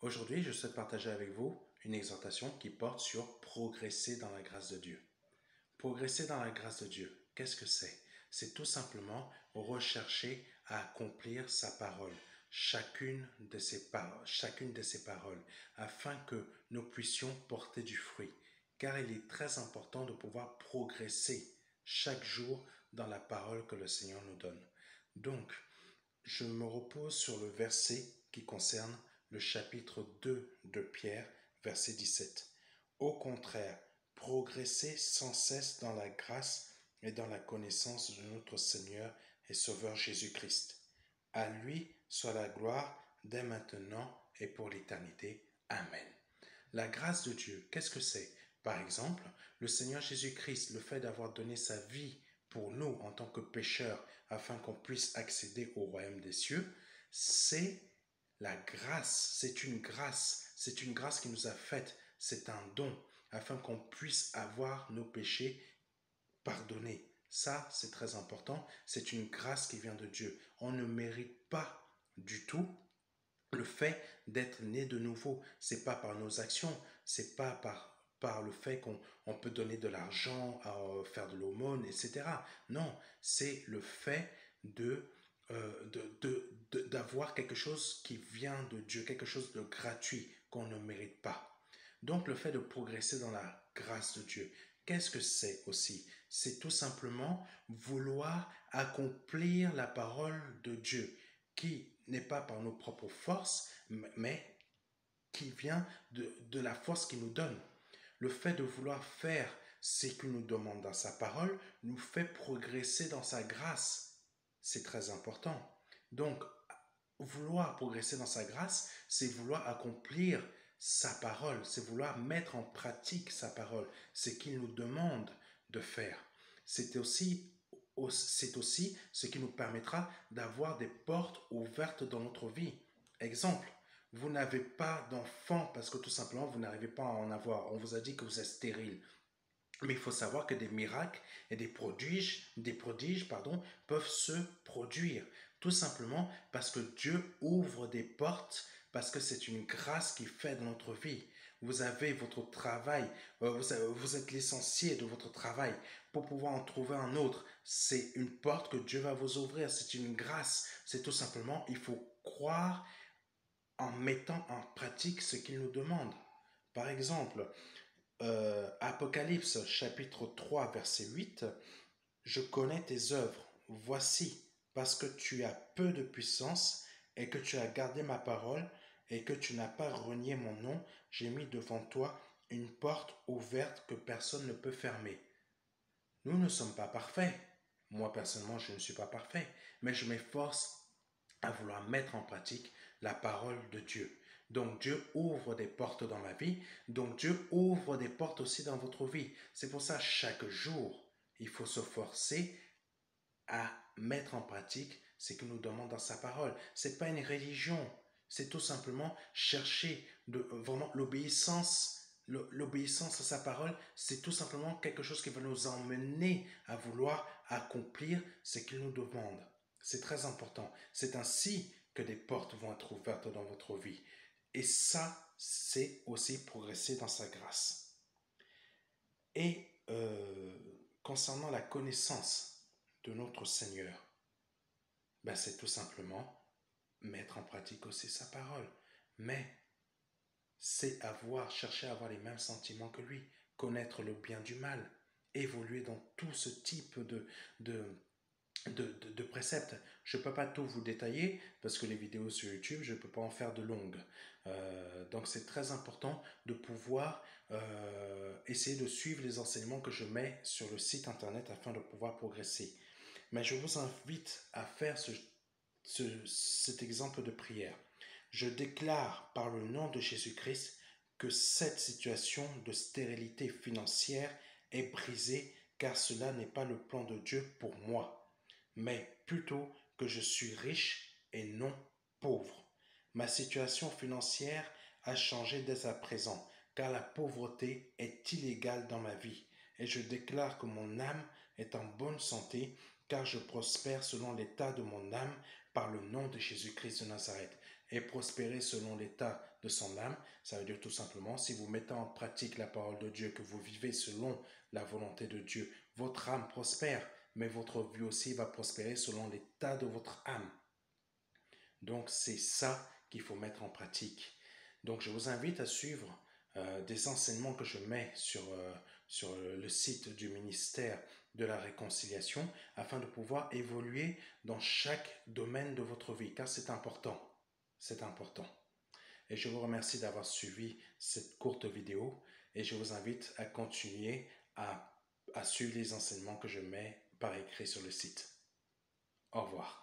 Aujourd'hui, je souhaite partager avec vous une exhortation qui porte sur progresser dans la grâce de Dieu. Progresser dans la grâce de Dieu, qu'est-ce que c'est? C'est tout simplement rechercher à accomplir sa parole, chacune de ses paroles, afin que nous puissions porter du fruit. Car il est très important de pouvoir progresser chaque jour dans la parole que le Seigneur nous donne. Donc, je me repose sur le verset qui concerne le chapitre 2 de Pierre, verset 17. Au contraire, progressez sans cesse dans la grâce et dans la connaissance de notre Seigneur et Sauveur Jésus-Christ. À lui soit la gloire dès maintenant et pour l'éternité. Amen. La grâce de Dieu, qu'est-ce que c'est? Par exemple, le Seigneur Jésus-Christ, le fait d'avoir donné sa vie pour nous en tant que pécheurs afin qu'on puisse accéder au royaume des cieux, c'est la grâce, c'est une grâce qui nous a faite, c'est un don afin qu'on puisse avoir nos péchés pardonnés. Ça, c'est très important, c'est une grâce qui vient de Dieu. On ne mérite pas du tout le fait d'être né de nouveau. C'est pas par nos actions, c'est pas par le fait qu'on peut donner de l'argent, faire de l'aumône, etc. Non, c'est le fait d'avoir quelque chose qui vient de Dieu, quelque chose de gratuit qu'on ne mérite pas. Donc le fait de progresser dans la grâce de Dieu, qu'est-ce que c'est aussi? C'est tout simplement vouloir accomplir la parole de Dieu, qui n'est pas par nos propres forces, mais qui vient de la force qu'il nous donne. Le fait de vouloir faire ce qu'il nous demande dans sa parole nous fait progresser dans sa grâce. C'est très important. Donc, vouloir progresser dans sa grâce, c'est vouloir accomplir sa parole, c'est vouloir mettre en pratique sa parole, ce qu'il nous demande de faire. C'est aussi ce qui nous permettra d'avoir des portes ouvertes dans notre vie. Exemple, vous n'avez pas d'enfant parce que tout simplement vous n'arrivez pas à en avoir. On vous a dit que vous êtes stérile. Mais il faut savoir que des miracles et des prodiges, peuvent se produire. Tout simplement parce que Dieu ouvre des portes, parce que c'est une grâce qu'il fait dans notre vie. Vous avez votre travail, vous êtes licencié de votre travail pour pouvoir en trouver un autre. C'est une porte que Dieu va vous ouvrir, c'est une grâce. C'est tout simplement, il faut croire en mettant en pratique ce qu'il nous demande. Par exemple, Apocalypse chapitre 3 verset 8, je connais tes œuvres, voici, parce que tu as peu de puissance et que tu as gardé ma parole et que tu n'as pas renié mon nom, j'ai mis devant toi une porte ouverte que personne ne peut fermer. Nous ne sommes pas parfaits. Moi personnellement, je ne suis pas parfait, mais je m'efforce à vouloir mettre en pratique la parole de Dieu. Donc Dieu ouvre des portes dans ma vie, donc Dieu ouvre des portes aussi dans votre vie. C'est pour ça chaque jour, il faut se forcer à mettre en pratique ce qu'il nous demande dans sa parole. Ce n'est pas une religion, c'est tout simplement chercher vraiment l'obéissance. L'obéissance à sa parole, c'est tout simplement quelque chose qui va nous emmener à vouloir accomplir ce qu'il nous demande. C'est très important. C'est ainsi que des portes vont être ouvertes dans votre vie. Et ça, c'est aussi progresser dans sa grâce. Et concernant la connaissance de notre Seigneur, ben c'est tout simplement mettre en pratique aussi sa parole. Mais c'est chercher à avoir les mêmes sentiments que lui, connaître le bien du mal, évoluer dans tout ce type de préceptes. Je ne peux pas tout vous détailler parce que les vidéos sur YouTube, je ne peux pas en faire de longues. Donc c'est très important de pouvoir essayer de suivre les enseignements que je mets sur le site internet afin de pouvoir progresser. Mais je vous invite à faire cet exemple de prière. Je déclare par le nom de Jésus-Christ que cette situation de stérilité financière est brisée car cela n'est pas le plan de Dieu pour moi, mais plutôt que je suis riche et non pauvre. Ma situation financière a changé dès à présent car la pauvreté est illégale dans ma vie et je déclare que mon âme est en bonne santé car je prospère selon l'état de mon âme par le nom de Jésus-Christ de Nazareth. et prospérer selon l'état de son âme. Ça veut dire tout simplement, si vous mettez en pratique la parole de Dieu, que vous vivez selon la volonté de Dieu, votre âme prospère, mais votre vie aussi va prospérer selon l'état de votre âme. Donc c'est ça qu'il faut mettre en pratique. Donc je vous invite à suivre des enseignements que je mets sur le site du ministère de la réconciliation afin de pouvoir évoluer dans chaque domaine de votre vie, car c'est important. C'est important. Et je vous remercie d'avoir suivi cette courte vidéo et je vous invite à continuer à suivre les enseignements que je mets par écrit sur le site. Au revoir.